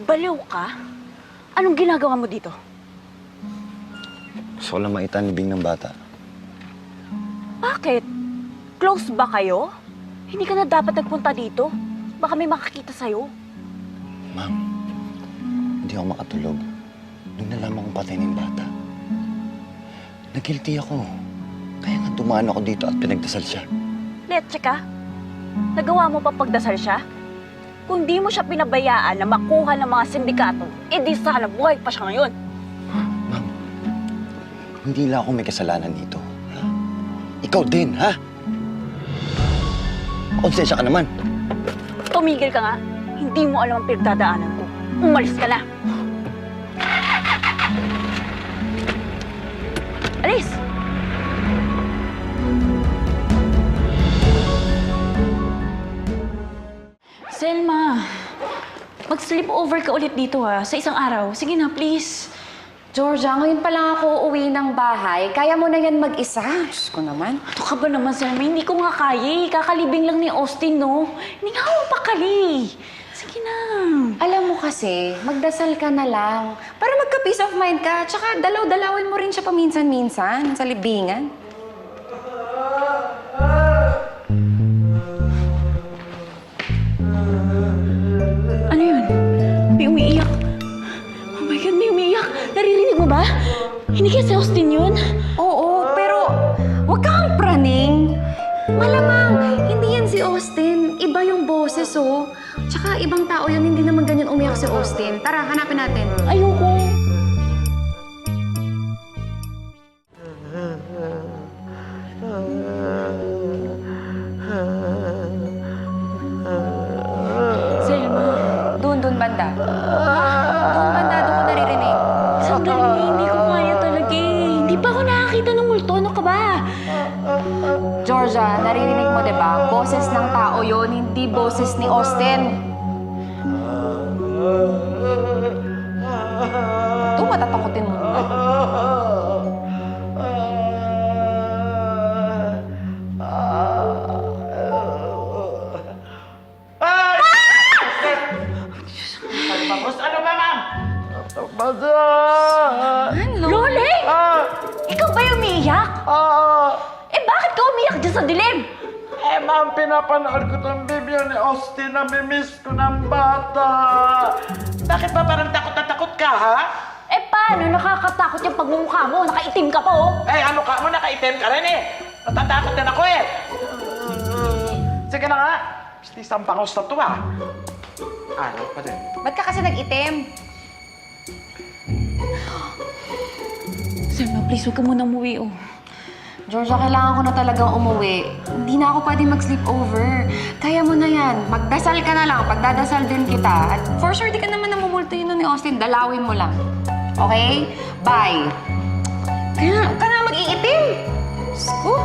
Baliw ka? Anong ginagawa mo dito? Gusto ko lang maitanibing ng bata. Bakit? Close ba kayo? Hindi ka na dapat nagpunta dito. Baka may makakita sa'yo. Ma'am, hindi ako makatulog. Nung nalaman kong patay na yung bata. Nag-guilty ako. Kaya nga dumaan ako dito at pinagdasal siya. Letche ka? Nagawa mo pa pagdasal siya? Kung di mo siya pinabayaan na makuha ng mga sindikato, edi sana buhay pa siya ngayon. Ma'am, hindi lang ako may kasalanan dito. Ha? Ikaw din, ha? Konsensya ka naman. Tumigil ka nga. Hindi mo alam ang pinagdadaanan ko. Umalis ka na. Alis! Selma, mag-sleep over ka ulit dito ha, sa isang araw. Sige na, please. Georgia, ngayon pa lang ako uwi ng bahay. Kaya mo na yan mag-isa. Diyos ko naman. Ano ka ba naman, Selma? Hindi ko nga kaya eh. Kakalibing lang ni Austin, no? Hindi nga ako pakali. Sige na. Alam mo kasi, magdasal ka na lang. Para magka-peace of mind ka. Tsaka dalaw-dalawin mo rin siya paminsan-minsan sa libingan. Ano yun? May umiiyak. Oh my God, may umiiyak. Naririnig mo ba? Hindi kaya si Austin yun? Oo, pero wag kang praning. Malamang, hindi yan si Austin. Iba yung boses, oh. Tsaka ibang tao yun, hindi naman ganyan umiyak si Austin. Tara, hanapin natin. Ayoko. Selma. Doon banda. Doon banda, doon ko naririnig. Sandali, hindi ko kaya talaga eh. Hindi pa ako nakakita ng multo. Ano ka ba? Georgia, naririnig mo, di ba? Boses ng tao yon, hindi boses ni Austin. Ito, matatakotin mo. Tapos ano ba, ma'am? Ano? Lole! Ikaw ba yung umiiyak? Eh bakit ka umiiyak dyan sa dilim? Eh, ma'am, pinapanood ko tong video ni Austin na mimiss ko ng bata. Bakit ba parang takot na takot ka, ha? Eh paano? Nakakatakot yung pagmumukha mo. Nakaitim ka pa oh. Eh, ano ka mo? Nakaitim ka rin eh. Natatakot din ako eh. Sige na nga. Isang pangos na to, ah. Ano pa din? Ba't ka kasi nag-itim? Selma, please, huwag ka muna umuwi oh. Georgia, kailangan ko na talagang umuwi. Hindi na ako pwede mag-sleep over. Kaya mo na yan. Magdasal ka na lang. Pagdadasal din kita. At for sure, di ka naman namumulto yun ni Austin. Dalawin mo lang. Okay? Bye. Kaya ka na mag-iitim. Diyos ko.